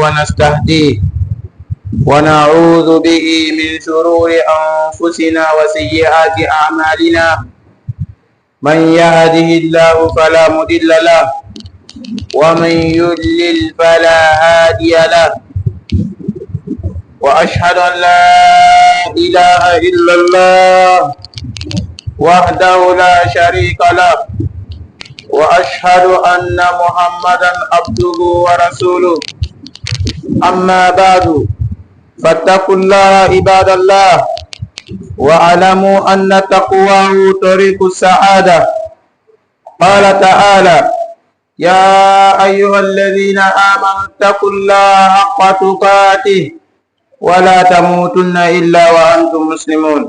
ونستهديه ونعوذ به من شرور أنفسنا وسيئات أعمالنا. من يهده الله فلا مضل له ومن يضلل فلا هادي له. وأشهد أن لا إله إلا الله وحده لا شريك له وأشهد أن محمدا عبده ورسوله. أما بعد فاتقوا الله عباد الله واعلموا أن تقواه طريق السعادة. قال تعالى: يا أيها الذين آمنوا اتقوا الله حق تقاته ولا تموتن إلا وأنتم مسلمون.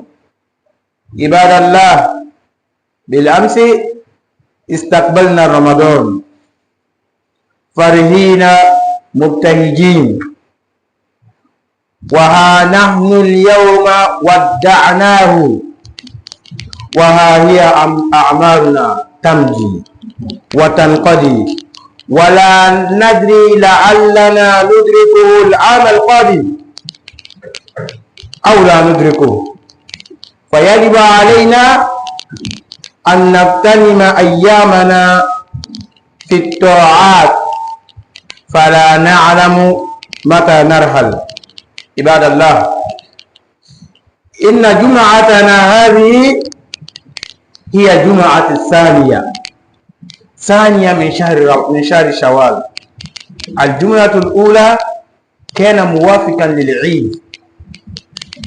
عباد الله، بالأمس استقبلنا رمضان فرحين مبتهجين، وها نحن اليوم ودعناه، وها هي أعمارنا تمضي وتنقضي ولا ندري لعلنا ندركه العام القادم أو لا ندركه. فيجب علينا أن نغتنم أيامنا في الطاعات فلا نعلم متى نرحل. عباد الله، إن جمعتنا هذه هي جمعة الثانية من شهر شوال. الجمعة الأولى كان موافقا للعيد،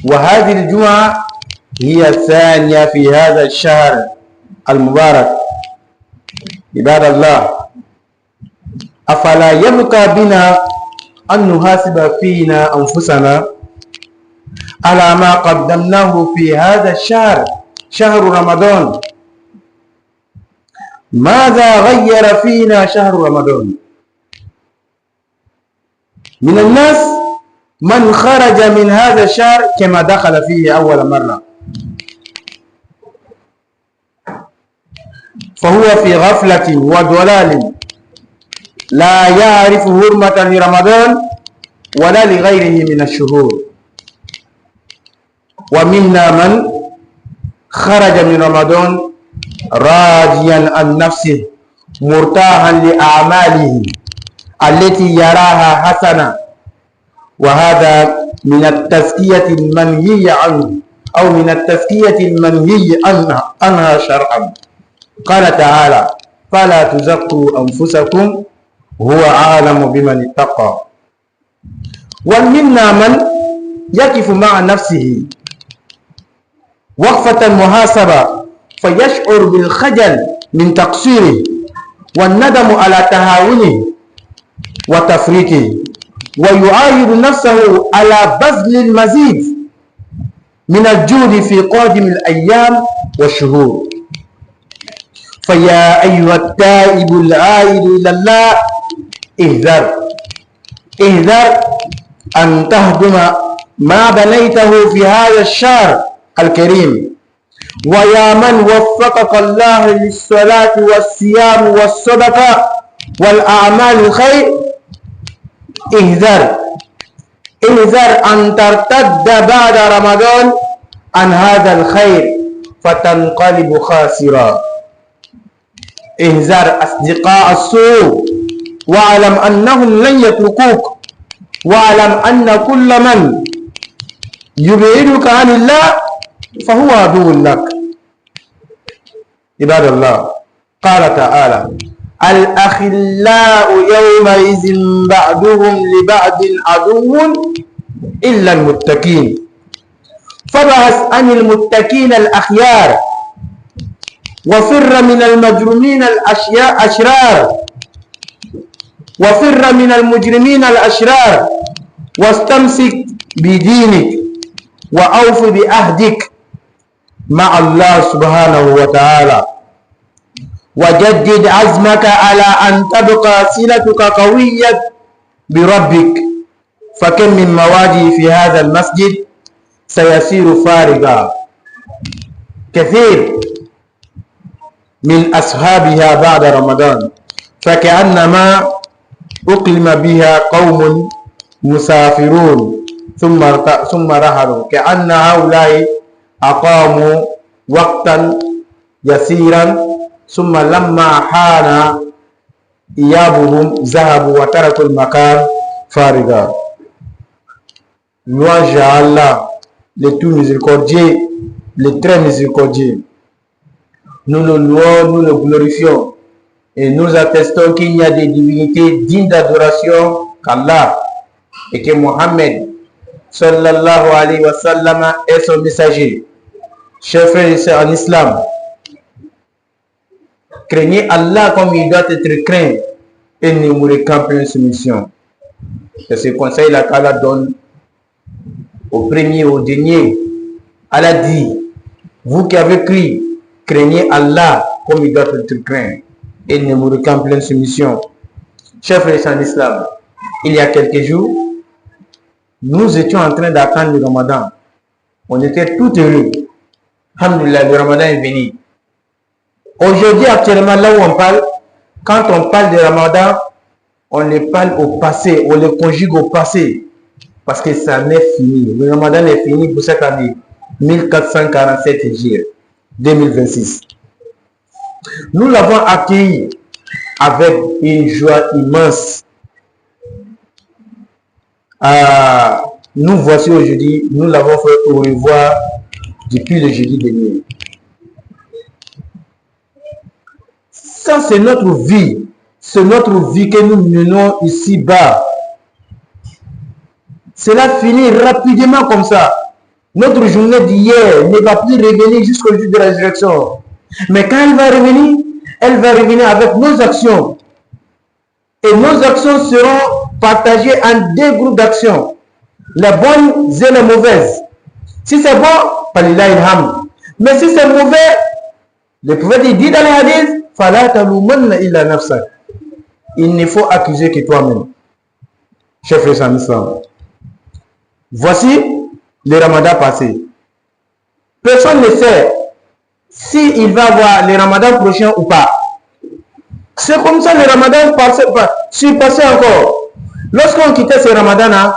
وهذه الجمعة هي الثانية في هذا الشهر المبارك. عباد الله، أفلا يبقى بنا أن نحاسب فينا أنفسنا على ما قدمناه في هذا الشهر، شهر رمضان؟ ماذا غير فينا شهر رمضان؟ من الناس من خرج من هذا الشهر كما دخل فيه أول مرة، فهو في غفلة وضلال لا يعرف حرمة لرمضان ولا لغيره من الشهور. ومنا من خرج من رمضان راضيا عن نفسه مرتاحا لأعماله التي يراها حسنة، وهذا من التزكية المنهي عنه أو من التزكية المنهي عنها شرعا. قال تعالى: فلا تزكوا أنفسكم هو أعلم بمن اتقى. ومنا من يقف مع نفسه وقفة المحاسبة فيشعر بالخجل من تقصيره والندم على تهاونه وتفريطه، ويعاهد نفسه على بذل المزيد من الجهد في قادم الأيام والشهور. فيا أيها التائب العائد إلى الله، احذر أن تهدم ما بنيته في هذا الشهر الكريم. ويا من وفقك الله للصلاة والصيام والصدقة والأعمال الخير، احذر أن ترتد بعد رمضان عن هذا الخير فتنقلب خاسرا. احذر أصدقاء السوء واعلم أنهم لن يتركوك، واعلم أن كل من يبعدك عن الله فهو عدو لك. عباد الله، قال تعالى: الأخلاء يومئذ بعضهم لبعض عدو إلا المتقين. فابحث عن المتقين الأخيار وفر من المجرمين الأشرار، وفر من المجرمين الأشرار واستمسك بدينك وأوف بعهدك مع الله سبحانه وتعالى، وجدد عزمك على أن تبقى صلتك قوية بربك، فكم من مواضع في هذا المسجد سيصير فارغا، كثير من أصحابها بعد رمضان فكأنما أقلم بها قوم مسافرون ثم رحلوا كأن هؤلاء أقاموا وقتا يسيرا ثم لما حان إيابهم ذهبوا وتركوا المكان فارغا. Louange à Allah, le tout miséricordieux, le très miséricordieux. Nous le louons, nous le glorifions et nous attestons qu'il n'y a des divinités dignes d'adoration qu'Allah et que Mohammed sallallahu alayhi wa sallam est son messager. Chers frères et sœurs en islam, craignez Allah comme il doit être craint et ne mourrez qu'en pleine soumission. C'est ce conseil là qu'Allah donne au premier, au dernier. Allah dit, vous qui avez cru, craignez Allah comme il doit être craint et ne mourrez qu'en pleine soumission. Chers frères en islam, il y a quelques jours, nous étions en train d'attendre le Ramadan. On était tout heureux. Alhamdulillah, le Ramadan est venu. Aujourd'hui, actuellement, là où on parle, quand on parle de Ramadan, on le parle au passé, on le conjugue au passé. Parce que ça n'est fini. Le Ramadan est fini pour cette année 1447 Hijri 2026. Nous l'avons accueilli avec une joie immense. Nous voici aujourd'hui, nous l'avons fait au revoir depuis le jeudi dernier. Ça, c'est notre vie. C'est notre vie que nous menons ici-bas. Cela finit rapidement comme ça. Notre journée d'hier ne va plus revenir jusqu'au jour de la résurrection. Mais quand elle va revenir avec nos actions. Et nos actions seront partagées en deux groupes d'actions. Les bonnes et les mauvaises. Si c'est bon, Falillah ilham. Mais si c'est mauvais, le prophète dit dans les hadiths, Fala talumanna illa nafsak. Il ne faut accuser que toi-même. Chers frères en islam. Voici le Ramadan passé. Personne ne sait s'il va avoir le Ramadan prochain ou pas. C'est comme ça le Ramadan passé encore. Lorsqu'on quittait ce Ramadan,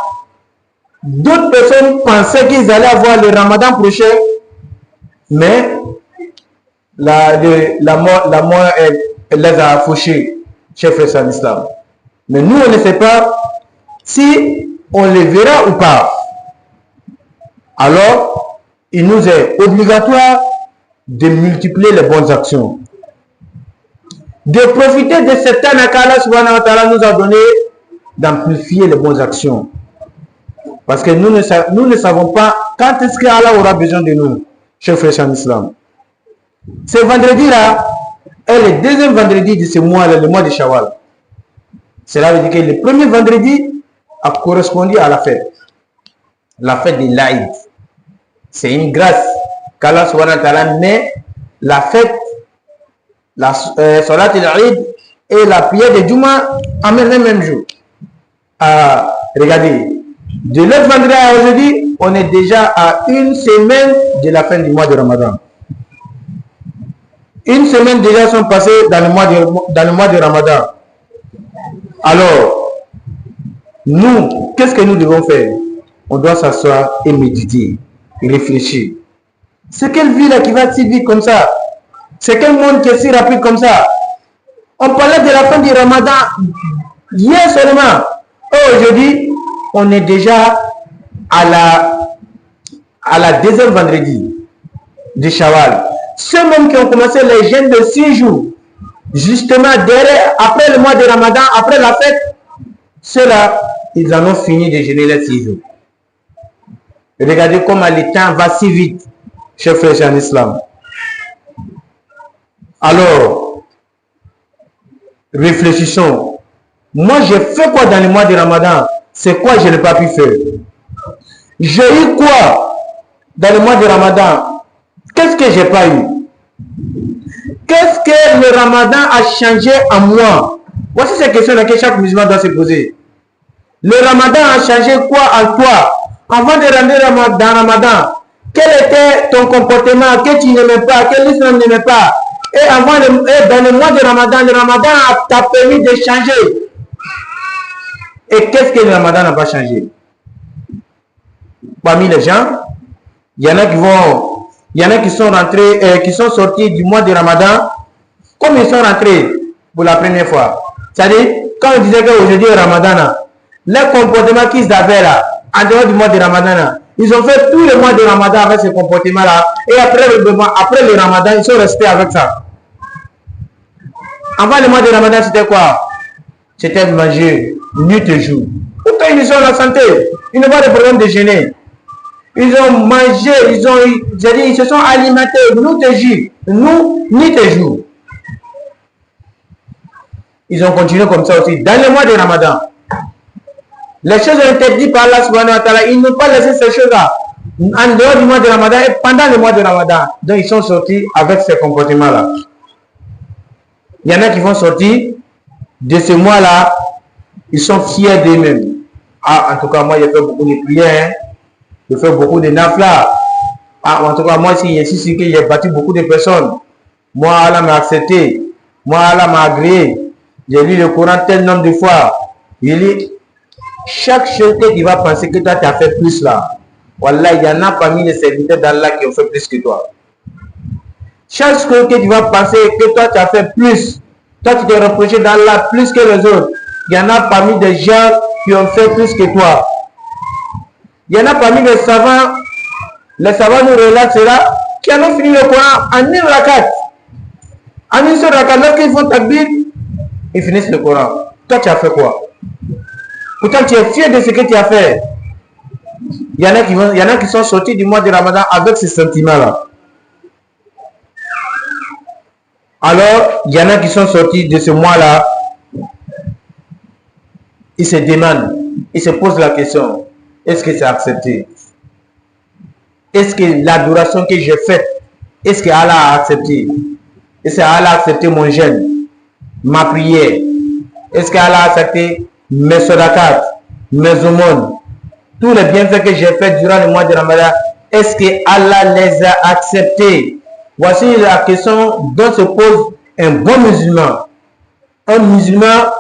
d'autres personnes pensaient qu'ils allaient avoir le Ramadan prochain, mais la mort elle les a fauchés, chers frères en islam. Mais nous, on ne sait pas si on les verra ou pas. Alors, il nous est obligatoire de multiplier les bonnes actions. De profiter de cette année qu'Allah subhanahu wa ta'ala nous a donné, d'amplifier les bonnes actions. Parce que nous ne savons pas quand est-ce qu'Allah aura besoin de nous, chers frères en islam. Ce vendredi-là est le deuxième vendredi de ce mois-là, le mois de Shawwal. Cela veut dire que le premier vendredi a correspondu à la fête de l'Aïd. C'est une grâce qu'Allah subhanahu wa ta'ala met la fête, la salat al-Eid et la prière de Juma en même jour. Regardez, de l'autre vendredi à aujourd'hui, on est déjà à une semaine de la fin du mois de Ramadan. Une semaine déjà sont passées dans le mois de Ramadan. Alors, nous, qu'est-ce que nous devons faire? On doit s'asseoir et méditer, et réfléchir. C'est quelle vie là qui va si vite comme ça? C'est quel monde qui est si rapide comme ça? On parlait de la fin du Ramadan hier seulement. Aujourd'hui, on est déjà à la deuxième vendredi du Shawwal. Ceux mêmes qui ont commencé les jeûnes de 6 jours, justement derrière, après le mois de Ramadan, après la fête, ceux-là, ils en ont fini de jeûner les 6 jours. Regardez comment le temps va si vite, chers frères en islam. Alors, réfléchissons. Moi, j'ai fait quoi dans le mois de Ramadan? C'est quoi je n'ai pas pu faire? J'ai eu quoi dans le mois de Ramadan? Qu'est-ce que j'ai pas eu? Qu'est-ce que le Ramadan a changé en moi? Voici ces questions-là que chaque musulman doit se poser. Le Ramadan a changé quoi en toi? Avant de rentrer dans Ramadan, quel était ton comportement que tu n'aimais pas, que l'islam n'aimait pas? Et dans le mois de Ramadan, le Ramadan t'a permis de changer. Et qu'est-ce que le Ramadan n'a pas changé? Parmi les gens, il y en a qui sont rentrés, qui sont sortis du mois de Ramadan, comme ils sont rentrés pour la première fois. C'est-à-dire, quand on disait qu'aujourd'hui est Ramadan, les comportements qu'ils avaient là, en dehors du mois de Ramadan, ils ont fait tout le mois de Ramadan avec ce comportement-là. Et après le Ramadan, ils sont restés avec ça. Avant le mois de Ramadan, c'était quoi? C'était manger nuit et jour. Pourtant, ils sont en la santé. Ils n'ont pas de problème de jeûner. Ils ont mangé, ils se sont alimentés nuit et jour. Ils ont continué comme ça aussi dans le mois de Ramadan. Les choses interdites par Allah subhanahu wa ta'ala, ils n'ont pas laissé ces choses-là en dehors du mois de Ramadan et pendant le mois de Ramadan. Donc ils sont sortis avec ces comportements-là. Il y en a qui vont sortir de ce mois-là, ils sont fiers d'eux-mêmes. Ah, en tout cas, moi, j'ai fait beaucoup de prières, j'ai fait beaucoup de nafla. Ah, en tout cas, moi, si j'ai battu beaucoup de personnes, moi, Allah m'a accepté, moi, Allah m'a agréé. J'ai lu le Coran tel nombre de fois. Il dit, chaque chose que tu vas penser que toi, tu as fait plus là. Wallah, il y en a parmi les serviteurs d'Allah qui ont fait plus que toi. Chaque chose que tu vas penser que toi, tu as fait plus. Toi, tu t'es reproché d'Allah plus que les autres. Il y en a parmi des gens qui ont fait plus que toi. Il y en a parmi les savants nous relatent cela, qui en ont fini le Coran en une rakat. En une seule rakat, lorsqu'ils font takbir, ils finissent le Coran. Toi, tu as fait quoi? Pourtant, tu es fier de ce que tu as fait. Il y en a qui sont sortis du mois de Ramadan avec ce sentiment-là. Alors, il y en a qui sont sortis de ce mois-là. Ils se demandent, ils se posent la question, est-ce que c'est accepté? Est-ce que l'adoration que j'ai faite, est-ce que Allah a accepté? Est-ce que Allah a accepté mon jeûne, ma prière? Est-ce que Allah a accepté mes sadaqat, mes aumônes, tous les bienfaits que j'ai faits durant le mois de Ramadan? Est-ce que Allah les a acceptés? Voici la question dont se pose un bon musulman. Un musulman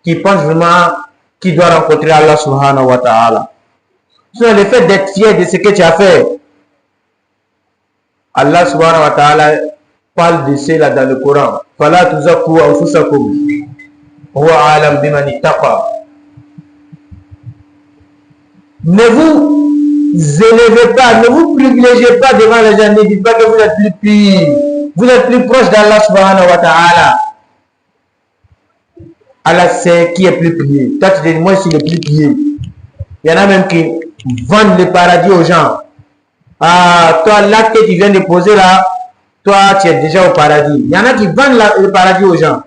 qui pense vraiment qu'il doit rencontrer Allah subhanahu wa ta'ala. Sur le fait d'être fier de ce que tu as fait. Allah subhanahu wa ta'ala parle de cela dans le Coran. Fala tuzakku anfusakum. Huwa a'lam biman ittaqa. Ne vous élevez pas, ne vous privilégiez pas devant les gens, ne dites pas que vous êtes plus pire, vous êtes plus proche d'Allah subhanahu wa ta'ala. Allah sait qui est plus pieux. Toi tu dis, moi je suis le plus pieux. Il y en a même qui vendent le paradis aux gens. Ah, toi l'acte que tu viens de poser là, toi tu es déjà au paradis. Il y en a qui vendent le paradis aux gens.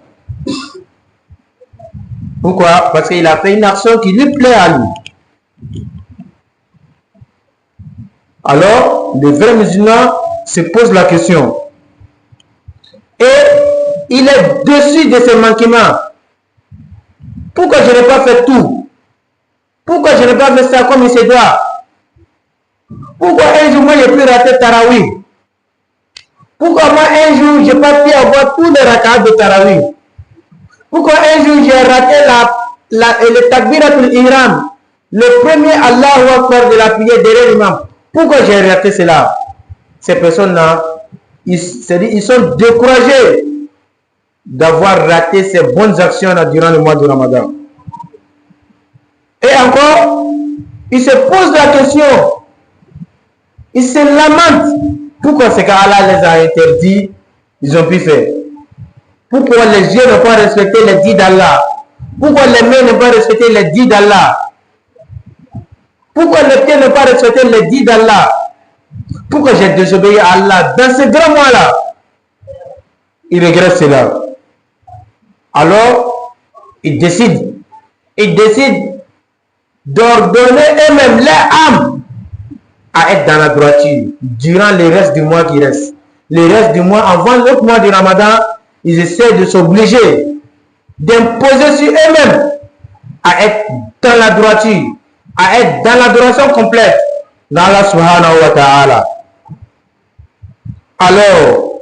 Pourquoi? Parce qu'il a fait une action qui lui plaît à lui. Alors, le vrai musulman se pose la question. Et il est déçu de ses manquements. Pourquoi je n'ai pas fait tout? Pourquoi je n'ai pas fait ça comme il se doit? Pourquoi un jour moi j'ai pu rater Tarawih? Pourquoi moi un jour j'ai pas pu avoir tous les rakats de Tarawih? Pourquoi un jour j'ai raté le Takbiratul Ihram, le premier Allahu Akbar de la prière derrière l'imam? Pourquoi j'ai raté cela? Ces personnes-là, ils sont découragés d'avoir raté ces bonnes actions là durant le mois de Ramadan. Et encore, ils se posent la question, ils se lamentent. Pourquoi c'est qu'Allah les a interdits, ils ont pu faire? Pourquoi les yeux n'ont pas respecté les dits d'Allah? Pourquoi les mains n'ont pas respecté les dits d'Allah? Pourquoi les pieds n'ont pas respecté les dits d'Allah? Pourquoi j'ai désobéi à Allah dans ce grand mois-là? Ils regrettent cela. Alors, ils décident d'ordonner eux-mêmes leur âme à être dans la droiture durant le reste du mois qui reste. Le reste du mois, avant l'autre mois du Ramadan, ils essaient de s'obliger, d'imposer sur eux-mêmes à être dans la droiture, à être dans l'adoration complète d'Allah subhanahu wa ta'ala. Alors,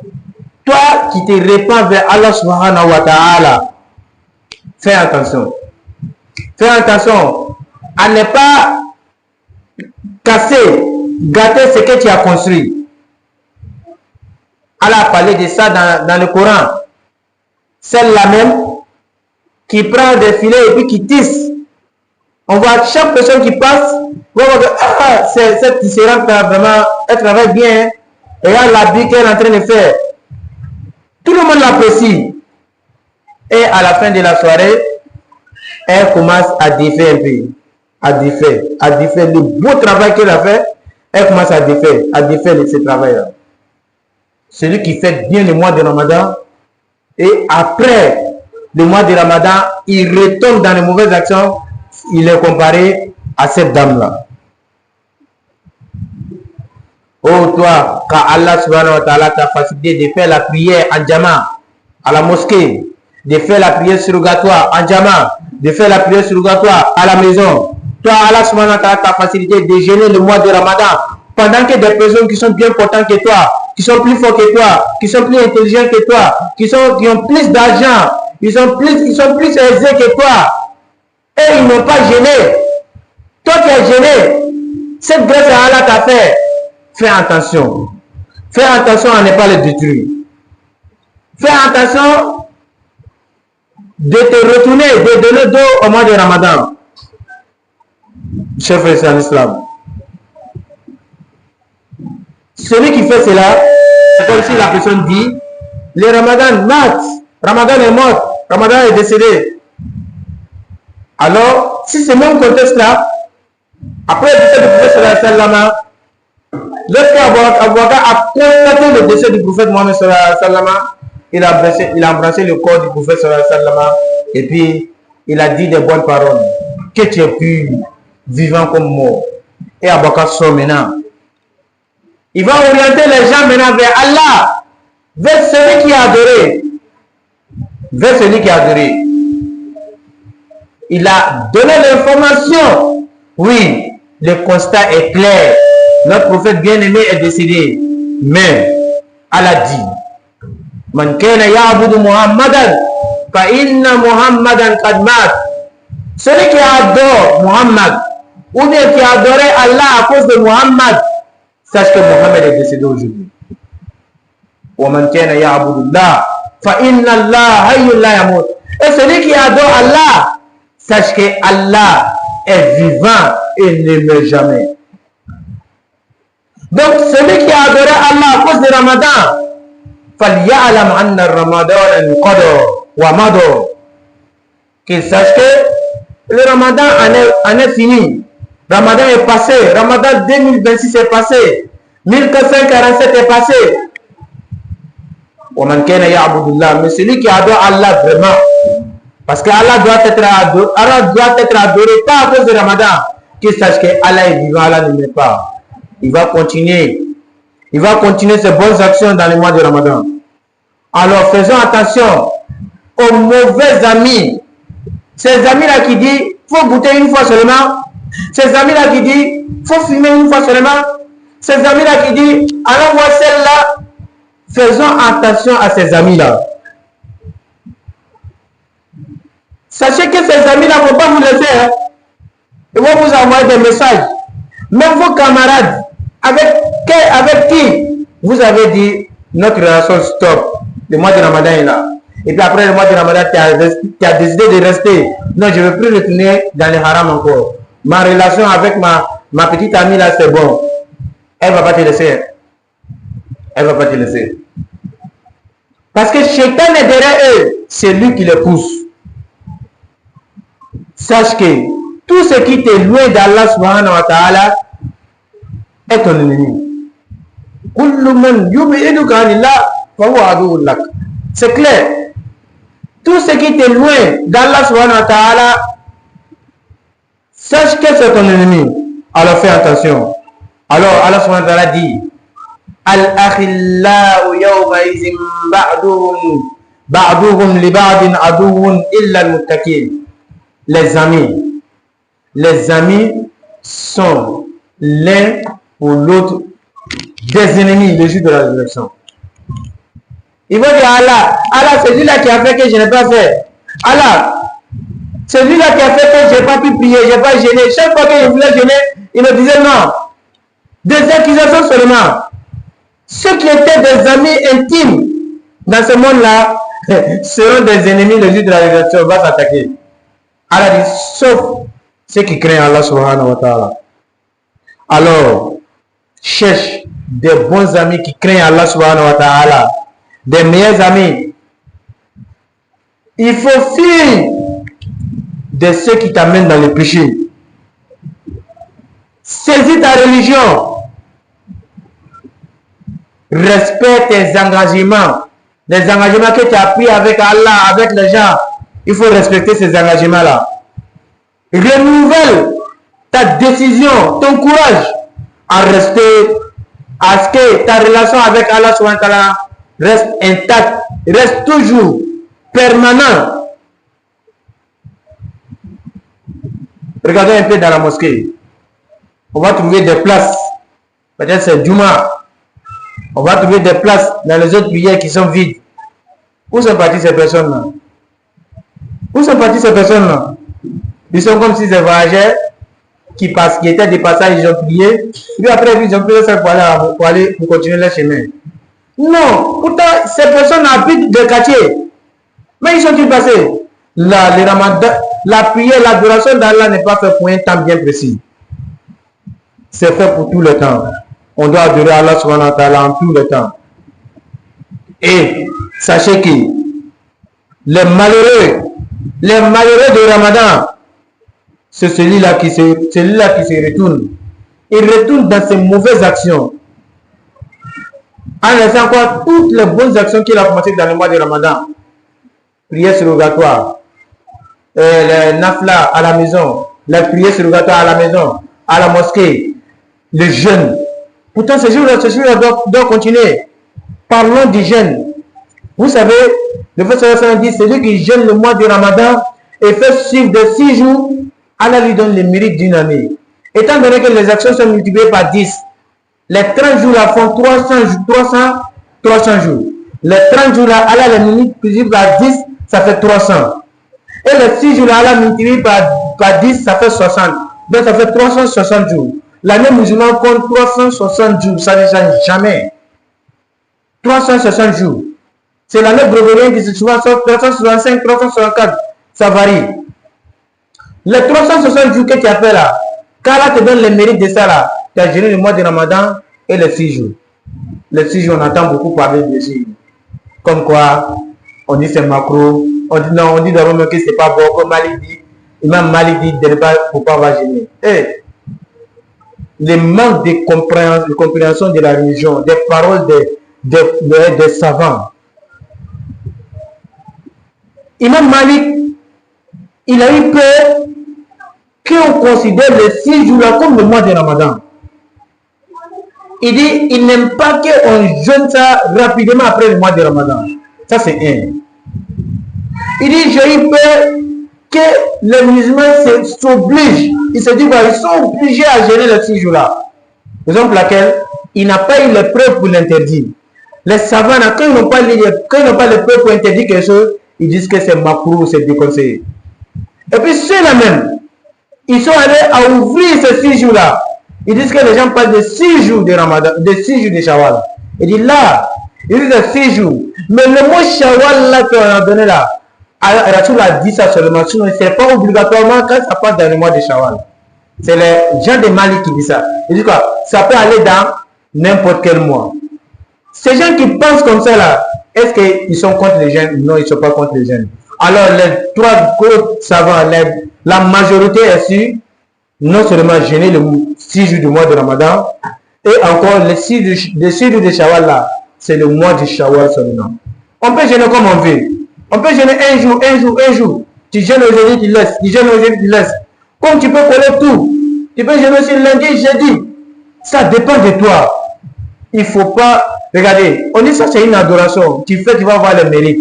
toi qui te répands vers Allah subhanahu wa ta'ala, fais attention. Fais attention à ne pas casser, gâter ce que tu as construit. Allah a parlé de ça dans le Coran. Celle-là même qui prend des filets et puis qui tisse. On voit chaque personne qui passe, on voit que cette tisserande vraiment, elle travaille bien. Et elle l'habit qu'elle est en train de faire. Tout le monde l'apprécie. Et à la fin de la soirée, elle commence à défaire un peu. À défaire le beau travail qu'elle a fait. Elle commence à défaire ce travail-là. Celui qui fait bien le mois de Ramadan, et après le mois de Ramadan, il retombe dans les mauvaises actions, il est comparé à cette dame-là. Oh toi, quand Allah subhanahu wa ta'ala t'a facilité de faire la prière en jama à la mosquée, de faire la prière surrogatoire en jama, de faire la prière surrogatoire à la maison, toi Allah subhanahu wa ta'ala t'a facilité de jeûner le mois de Ramadan, pendant que des personnes qui sont bien portantes que toi, qui sont plus forts que toi, qui sont plus intelligents que toi, qui ont plus d'argent, ils sont plus aisés que toi, et ils n'ont pas gêné. Toi qui as gêné, cette grâce à Allah t'a fait. Fais attention. Fais attention à ne pas le détruire. Fais attention de te retourner, de donner le dos au mois de Ramadan. Chers frères en islam. Celui qui fait cela, c'est comme si la personne dit, le Ramadan mat, Ramadan est mort, Ramadan est décédé. Alors, si c'est le même contexte-là, après le décès du prophète sallallahu alayhi wa sallam, lorsqu'Abu Bakr a constaté le décès du prophète Mohammed sallallahu alayhi wa sallam, il a embrassé le corps du prophète sallallahu alayhi wa sallam et puis il a dit des bonnes paroles. Que tu es pur, vivant comme mort. Et Abu Bakr sort maintenant. Il va orienter les gens maintenant vers Allah, vers celui qui a adoré. Vers celui qui a adoré. Il a donné l'information. Oui, le constat est clair. Notre prophète bien-aimé est décédé. Mais Allah dit, Man kana ya'budu Muhammadan fa inna Muhammadan qad mat. Celui qui adore Muhammad, ou bien qui a adoré Allah à cause de Muhammad, sache que Muhammad est décédé aujourd'hui. Wa man kana ya'budu Allah fa inna Allah hayyun la yamut. Et celui qui adore Allah, sache que Allah est vivant et ne meurt jamais. Donc, celui qui a adoré Allah à cause de Ramadan, فَلْيَعْلَمْ أَنَّ الرَّمَضَانَ انْقَضَى وَمَضَى. Qu'il sache que le Ramadan en est fini. Ramadan est passé. Ramadan 2026 est passé. 1447 est passé. وَمَنْ كَانَ يَعْبُدُ اللَّهِ. Mais celui qui adore Allah vraiment, parce que Allah doit être adoré pas à cause de Ramadan, qu'il sache que Allah est vivant, Allah ne meurt pas. Il va continuer ses bonnes actions dans le mois de Ramadan. Alors faisons attention aux mauvais amis. Ces amis-là qui disent faut goûter une fois seulement. Ces amis-là qui disent faut fumer une fois seulement. Ces amis-là qui disent allons voir celle-là. Faisons attention à ces amis-là. Sachez que ces amis-là ne vont pas vous laisser. Hein. Ils vont vous envoyer des messages. Même vos camarades, avec qui vous avez dit notre relation stop, le mois de Ramadan est là. Et puis après le mois de Ramadan, tu as décidé de rester. Non, je ne veux plus retourner dans les haram encore. Ma relation avec ma petite amie là, c'est bon. Elle ne va pas te laisser. Elle ne va pas te laisser. Parce que Shaitan est derrière eux. C'est lui qui les pousse. Sache que tout ce qui t'est loin d'Allah subhanahu wa ta'ala est ton ennemi. C'est clair. Tout ce qui t'est loin d'Allah subhanahu wa ta'ala, sache que c'est ton ennemi. Alors fais attention. Alors Allah subhanahu wa ta'ala dit Al-akhillau yawma izin ba'duhum li ba'din aduwwun illa al-muttaqin. Les amis sont l'un pour l'autre des ennemis le jour de la résurrection. Il va dire Allah, c'est lui-là qui a fait que je n'ai pas fait. Allah, Celui-là qui a fait que je n'ai pas pu prier, je n'ai pas gêné. Chaque fois que je voulais gêner, il me disait non. Des accusations seulement. Ceux qui étaient des amis intimes dans ce monde-là seront des ennemis le jour de la résurrection, va s'attaquer. Allah dit, sauf ceux qui craignent Allah subhanahu wa ta'ala. Alors, cherche des bons amis qui craignent Allah subhanahu wa ta'ala, des meilleurs amis. Il faut fuir de ceux qui t'amènent dans le péché. Saisis ta religion. Respecte tes engagements. Les engagements que tu as pris avec Allah, avec les gens. Il faut respecter ces engagements-là. Renouvelle ta décision, ton courage à rester, à ce que ta relation avec Allah subhanahu wa ta'ala reste intacte, reste toujours permanent. Regardez un peu dans la mosquée. On va trouver des places. Peut-être c'est Juma. On va trouver des places dans les autres prières qui sont vides. Où sont parties ces personnes-là? Où sont parties ces personnes-là? Ils sont comme si des voyageurs qui étaient des passages, ils ont prié. Puis après, ils ont pris ça pour continuer leur chemin. Non, pourtant, ces personnes habitent des quartiers. Mais ils sont-ils passés? Le Ramadan, la prière, l'adoration d'Allah n'est pas faite pour un temps bien précis. C'est fait pour tout le temps. On doit adorer Allah subhanahu wa ta'ala en tout le temps. Et sachez que les malheureux de Ramadan, c'est celui-là qui se retourne. Il retourne dans ses mauvaises actions. En laissant quoi? Toutes les bonnes actions qu'il a commencées dans le mois de Ramadan. Prière surrogatoire, les nafla à la maison, les prières surrogatoires à la maison, à la mosquée, le jeûne. Pourtant, ce jour-là doit continuer. Parlons du jeûne. Vous savez, le prophète dit, celui qui jeûne le mois de Ramadan et fait suivre de 6 jours, Allah lui donne le mérite d'une année. Étant donné que les actions sont multipliées par 10, les 30 jours là font 300 jours. Les 30 jours là, Allah les multiplie par 10, ça fait 300. Et les 6 jours là, Allah multiplie par 10, ça fait 60. Donc ça fait 360 jours. L'année musulmane compte 360 jours, ça ne change jamais. 360 jours. C'est l'année grégorienne qui se souvent sort 365, 364. Ça varie. Les 360 jours que tu as fait là, quand Allah te donne les mérites de ça là, tu as géré le mois de Ramadan et les 6 jours. Les 6 jours, on entend beaucoup parler de ça. Comme quoi, on dit c'est macro, on dit non, on dit d'abord que c'est pas bon, comme Malik dit, Imam Malik dit de ne pas, faut pas avoir gêné. Et le manque de compréhension de la religion, des paroles des savants. Imam Malik, il a eu peur qu'on considère les 6 jours-là comme le mois de Ramadan. Il dit, il n'aime pas qu'on jeûne ça rapidement après le mois de Ramadan. Ça, c'est un. Il dit, j'ai eu peur que les musulmans s'obligent. Ils se disent, ils sont obligés à gérer les 6 jours-là. Raison pour laquelle il n'a pas eu les preuves pour l'interdire. Les savants, quand ils n'ont pas les preuves pour interdire quelque chose, ils disent que c'est makruh, c'est déconseillé. Et puis ceux-là même, ils sont allés à ouvrir ces 6 jours-là. Ils disent que les gens parlent de 6 jours de Ramadan, de 6 jours de Shawwal. Il dit là, ils disent de 6 jours. Mais le mot Shawwal là qu'on a donné là, Rasoul a dit ça seulement. Sinon, c'est pas obligatoirement quand ça passe dans le mois de Shawwal. C'est les gens de Mali qui disent ça. Ils disent quoi? Ça peut aller dans n'importe quel mois. Ces gens qui pensent comme ça là, est-ce qu'ils sont contre les jeunes? Non, ils ne sont pas contre les jeunes. Alors, les 3 gros savants, la majorité est sûre, non seulement gêner le 6 jours du mois de Ramadan, et encore les 6 jours de Shawwal là, c'est le mois du Shawwal seulement. On peut gêner comme on veut. On peut gêner un jour. Tu gênes aujourd'hui, tu laisses. Tu gênes aujourd'hui, tu laisses. Comme tu peux coller tout. Tu peux gêner aussi lundi, jeudi. Ça dépend de toi. Il ne faut pas... Regardez, on dit ça c'est une adoration. Tu fais, tu vas avoir le mérite.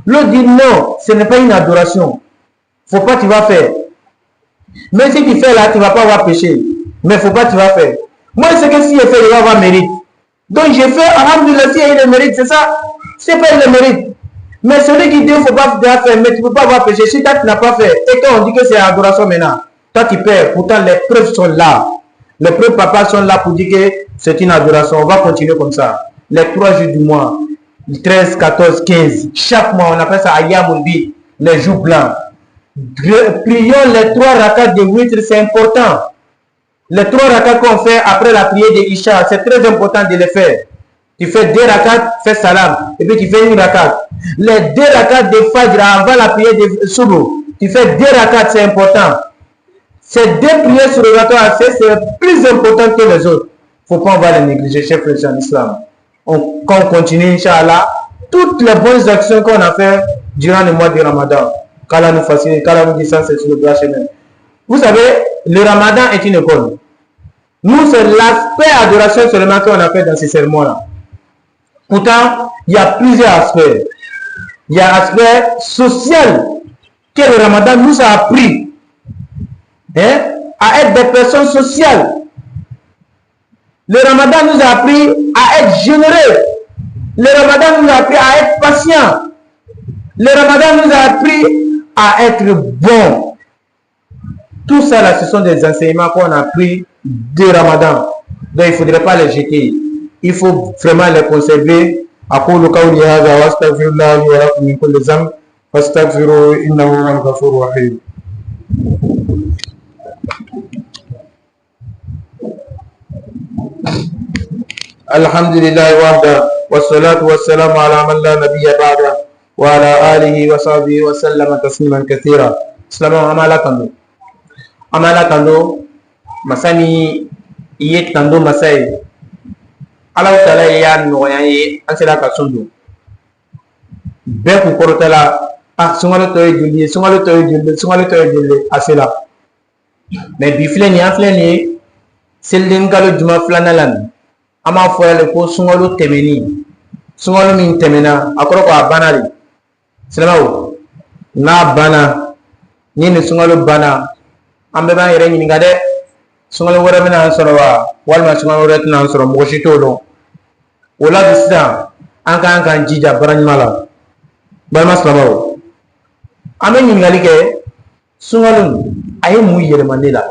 L'autre dit non, ce n'est pas une adoration. Faut pas, tu vas faire. Même si tu fais là, tu ne vas pas avoir péché. Mais faut pas, tu vas faire. Moi, c'est que si je fais, je vais avoir mérite. Donc, j'ai fait, alhamdoulilah, si il y a eu le mérite, c'est ça. C'est pas le mérite. Mais celui qui dit qu'il ne faut pas faire, mais tu ne peux pas avoir péché. Si toi tu n'as pas fait, et quand on dit que c'est adoration maintenant, toi tu perds. Pourtant les preuves sont là. Les preuves papa sont là pour dire que c'est une adoration. On va continuer comme ça. Les 3 jours du mois, 13, 14, 15. Chaque mois, on appelle ça Ayamundi, les jours blancs. Prions les 3 rakats de witr, c'est important. Les 3 rakats qu'on fait après la prière de Isha, c'est très important de les faire. Tu fais 2 rakats, fais salam, et puis tu fais 1 rakat. Les 2 rakats de Fajr avant la prière de Soubou, tu fais 2 rakats, c'est important. Ces 2 prières surrogatoires, c'est plus important que les autres. Il ne faut pas on va les négliger, chers frères en islam. Quand on continue, Inch'Allah, toutes les bonnes actions qu'on a fait durant le mois de Ramadan, qu'Allah nous facilite, qu'Allah nous dise ça, c'est sur le droit chemin. Vous savez, le Ramadan est une école. Nous, c'est l'aspect adoration seulement qu'on a fait dans ces sermons-là. Pourtant, il y a plusieurs aspects. Il y a l'aspect social que le Ramadan nous a appris à être des personnes sociales. Le Ramadan nous a appris à être généreux. Le Ramadan nous a appris à être patient. Le Ramadan nous a appris à être bon. Tout ça là, ce sont des enseignements qu'on a appris de Ramadan. Donc il ne faudrait pas les jeter. Il faut vraiment les conserver. أقول قولي هذا وأستغفر الله لي ولكم من كل ذنب فاستغفروه إنه هو الغفور الرحيم. الحمد لله وحده والصلاة والسلام على من لا نبي بعده وعلى آله وصحبه وسلم تسليما كثيرا. السلام عليكم. أمالا كندو مسامي يك كندو مساي. Allah Ta'ala ya nɔgɔya ye an sera ka sun don bɛɛ kun kɔrɔtɛ la sunkalo tɔ ye joli ye sunkalo tɔ ye joli sunkalo tɔ ye joli a sera mais bi filɛ nin ye an filɛ nin ye seliden kalo juma filanan la nin an b'a fɔ yɛlɛ ko sunkalo tɛmɛni sunkalo min tɛmɛna a kɔrɔ ko a banna de silamɛw n'a banna ni nin sunkalo banna an bɛɛ b'an yɛrɛ ɲininka dɛ sunkalo wɛrɛ bɛna an sɔrɔ wa walima sunkalo wɛrɛ tɛna an sɔrɔ mɔgɔ si t'o dɔn o la bi sisan an k'an k'an jija baara ɲuman la balima silamɛw an bɛ ɲininkali kɛ sunkalo a ye mun yɛlɛma ne la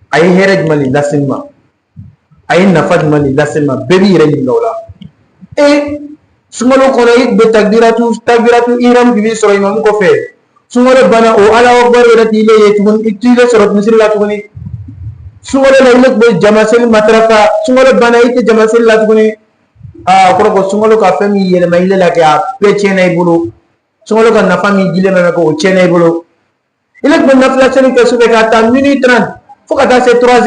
a ye hɛrɛ jumɛn de lase n ma a ye nafa jumɛn de lase n ma bɛɛ b'i yɛrɛ ɲininka o la sunkalo kɔnɔ i bɛ takbiratu ihram de b'i sɔrɔ imamu kɔfɛ sunkalo banna o Allahu akbar yɛrɛ t'i le ye tuguni i t'i le sɔrɔ misiri la tuguni sunkalo la i le tun bɛ jama seli matarafa sunkalo banna i tɛ jama seli la tuguni o kɔrɔ ko sunkalo ka fɛn min yɛlɛma i le la kɛ a bɛɛ tiɲɛna i bolo sunkalo ka nafa min dilen bɛ kɛ o tiɲɛna i bolo i le tun bɛ nafila seli kɛ sufɛ k'a ta minute 30 fo ka taa se 3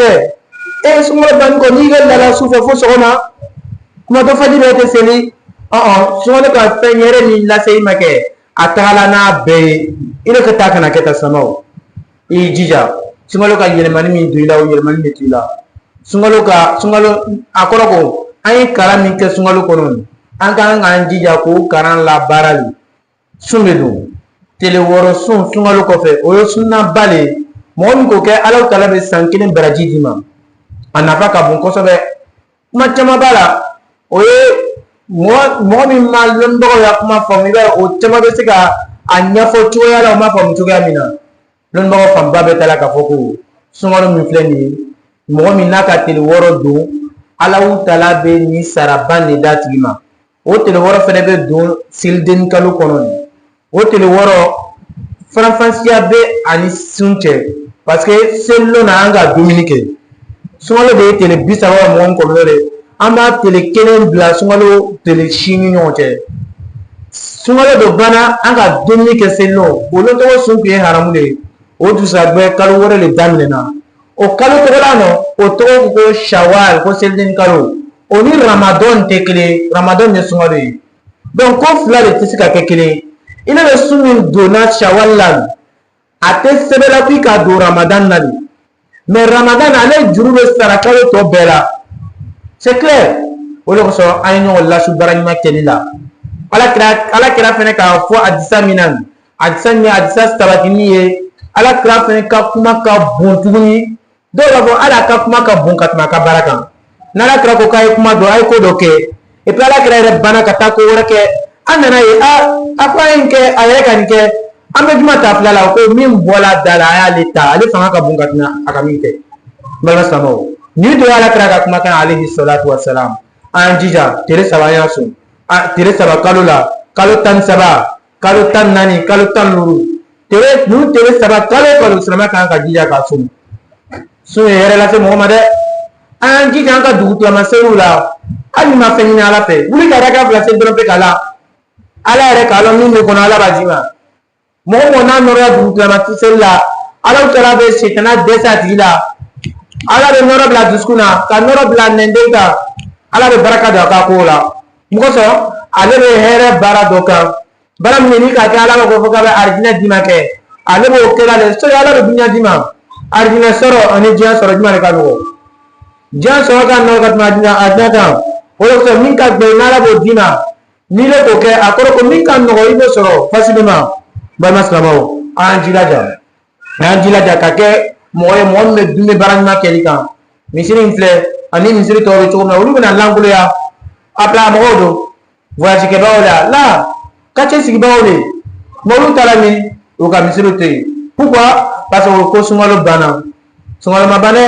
heures sunkalo banni kɔ n'i ka lala sufɛ fo sɔgɔma kuma dɔ fajiri bɛ tɛ seli sunkalo ka fɛn yɛrɛ min lase i ma kɛ a tagala n'a bɛɛ ye i le ka taa kana kɛ ta samaw i y'i jija sunkalo ka yɛlɛmani min don i la o yɛlɛmani bɛ to i la sunkalo a kɔrɔ ko an ye kalan min kɛ sunkalo kɔnɔ an k'an k'an jija k'o kalan labaarali sun de don tile 6 sun sunkalo kɔfɛ o ye sunnaba de ye mɔgɔ min k'o kɛ Alahu Taala bɛ san 1 baraji d'i ma a nafa ka bon kosɛbɛ kuma caman b'a la o ye mɔgɔ min ma lɔnnibagaw ya kuma faamu i b'a ye o caman bɛ se ka a ɲɛfɔ cogoya la o ma faamu cogoya min na lɔnnibagaw fanba bɛ taa la k'a fɔ ko sunkalo min filɛ nin ye mɔgɔ min n'a ka tile 6 don Alahu Taala bɛ nin saraban de d'a tigi ma o tile 6 fɛnɛ bɛ don seliden kalo kɔnɔ o tile 6 faranfasiya bɛ ani sun cɛ parce que selidon na an ka dumuni kɛ sunkalo de ye tile 30 mɔgɔ min kɔnɔ de an b'a tile 1 bila sunkalo tile 8 ni ɲɔgɔn cɛ sunkalo dɔ banna an ka dumuni kɛ selidon o don tɔgɔ sun tun ye haramu de ye o dusajɛ kalo wɛrɛ de daminɛna o kalo tɔgɔla nɔ o tɔgɔ ko shawal ko seliden kalo o ni ramadan tɛ kelen ramadan ye sunkalo ye donc ko fila de tɛ se ka kɛ kelen i ne bɛ sun min donna shawal la a tɛ sɛbɛnna k'i ka don ramadan na de mais ramadan ale juru bɛ sara kalo tɔ bɛɛ la c'est clair o de kosɔn an ye ɲɔgɔn lasu baara ɲuman kɛli la alakira fɛnɛ k'a fɔ hadisa min na hadisa min ye hadisa sabatini ye alakira fɛnɛ ka kuma ka bon tuguni dɔw b'a fɔ hali a ka kuma ka bon ka tɛmɛ a ka baara kan n'alakira ko k'a ye kuma dɔn a ye ko dɔ kɛ et puis alakira yɛrɛ banna ka taa ko wɛrɛ kɛ an nana ye a ko an kɛ a yɛrɛ ka nin kɛ an bɛ juma ta fila la ko min bɔra da la a y'ale ta ale fanga ka bon ka tɛmɛ a ka min kɛ n balima silamɛw nin don Alakira ka kumakan alehi salatu wasalam an jija tere 3 an y'a sun tere 3 kalo la kalo 13 kalo 14 kalo 15 tere 3 kalo silamɛ kan ka jija ka sun sun ye hɛrɛ lase mɔgɔ ma dɛ an jija an ka dugu tulama seliw la hali ni ma fɛn ɲini Ala fɛ wuli ka raka fila seli dɔrɔn pe k'a la Ala yɛrɛ k'a lɔn min bɛ kɔnɔ Ala b'a d'i ma mɔgɔ mɔgɔ n'a nɔrɔla dugu tulama seli la Ala Taala bɛ sitana dɛsɛ a tigi la Ala bɛ nɔrɔ bila dusukun na ka nɔrɔ bila nɛnden kan Ala bɛ baraka don a ka kow la mun kosɔn ale bɛ hɛrɛ baara dɔ kan baara min ni k'a kɛ Ala b'a fɔ k'a bɛ arijinɛ d'i ma kɛ ale b'o kɛ la dɛ sɔli Ala bɛ dunuya d'i ma arijinɛ sɔrɔ ani diɲɛ sɔrɔ jumɛn de ka nɔgɔn diɲɛ sɔrɔ ka nɔgɔn ka tɛmɛ arijinɛ kan o de kosɔn min ka gbɛn n'Ala b'o d'i ma n'i bɛ k'o kɛ a kɔrɔ ko min ka nɔgɔn i b'o sɔrɔ facilement balima silamɛw an y'an jilaja ka kɛ mɔgɔ ye mɔgɔ min bɛ dun bɛ baara ɲuman kɛli kan misiri in filɛ ani misiri tɔw bɛ cogo min na olu bɛna lankoloya a bila mɔgɔw don voyage kɛbagaw la quartier sigibagaw de mɔbiliw taara min u ka misiriw to yen pourquoi parce que ko sunkalo banna sunkalo ma ban dɛ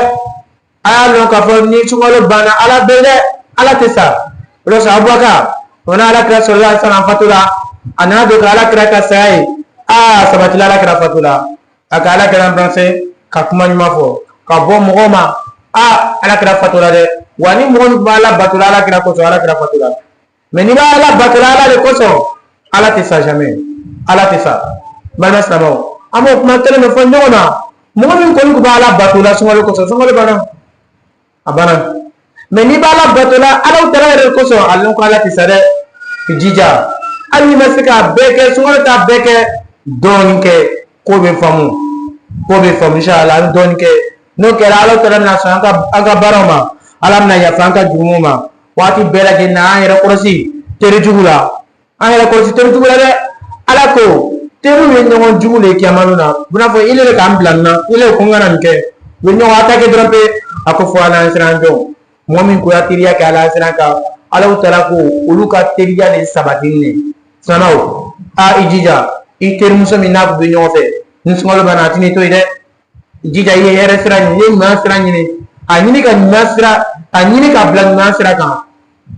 a y'a lɔn k'a fɔ ni sunkalo banna Ala bɛ dɛ Ala tɛ sa o de kosɔn Abubakar o n'a Alakira sallallahu alaihi wasallam fatula a nana don ka Alakira ka saya ye sabatila Alakira fatula a ka Alakira branché ka kuma ɲuman fɔ ka bɔ mɔgɔw ma Alakira fatula dɛ wa ni mɔgɔ min b'a Ala batula Alakira kosɔn Alakira fatula mais n'i b'a Ala batula Ala de kosɔn Ala tɛ sa jamais Ala tɛ sa balima silamɛw an b'o kuma kelen de fɔ ɲɔgɔn na mɔgɔ min kɔni tun b'a Ala batula sunkalo kosɔn sunkalo banna a banna mais n'i b'a Ala batula Ala Taala yɛrɛ kosɔn a lɔn ko Ala tɛ sa dɛ i jija hali n'i ma se k'a bɛɛ kɛ sunkalo t'a bɛɛ kɛ dɔɔnin kɛ ko bɛ faamu inshallah an bɛ dɔɔnin kɛ n'o kɛra Ala Taala bɛna sɔn an ka baaraw ma Ala bɛna yafa an ka jurumu ma waati bɛɛ lajɛlen na an yɛrɛ kɔlɔsi terijugu la dɛ Ala ko teriw ye ɲɔgɔn jugu de kiyamanu na u bɛna fɔ ile de k'an bila nin na ile ko n kana nin kɛ u bɛ ɲɔgɔn attaqué dɔrɔn pe a ko fɔ an n'an siran dɔn mɔgɔ min ko ya teriya kɛ Ala siran kan Ala Taala ko olu ka teriya de sabatili de silamɛw i jija i terimuso min n'a kun bɛ ɲɔgɔn fɛ ni sunkalo banna a tɛn'i to yen dɛ i jija i ye hɛrɛ sira ɲini i ye ɲuman sira ɲini a ɲini ka bila ɲuman sira kan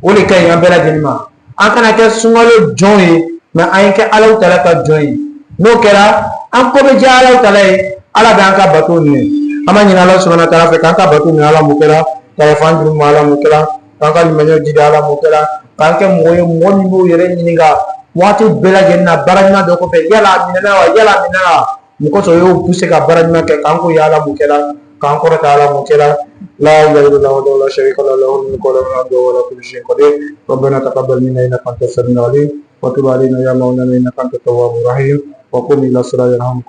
o de ka ɲi an bɛɛ lajɛlen ma an kana kɛ sunkalo jɔn ye mais an ye kɛ Ala Taala ka jɔn ye n'o kɛra an ko bɛ diya Ala Taala ye Ala bɛ an ka bato minɛ an b'a ɲini Ala subahana taala fɛ k'an ka bato minɛ Ala m'o kɛra ka yafa an jurumu ma Ala m'o kɛra k'an ka limaniyaw jidi Ala m'o kɛra k'an kɛ mɔgɔ ye mɔgɔ min b'u yɛrɛ ɲininka waati bɛɛ lajɛlen na baara ɲuman dɔ kɔfɛ yala a minɛna wa mun kosɔn o y'o poussé ka baara ɲuman kɛ k'an ko ya Ala m'o kɛra k'an kɔrɔta Ala m'o kɛra la ilaha illallah wahdahu la sharika lahu lahul mulku wa lahul hamdu wa huwa ala kulli shay'in qadir ربنا تقبل منا إنك أنت السميع العليم وتب علينا يا مولانا إنك أنت التواب الرحيم وقم إلى الصلاة يرحمكم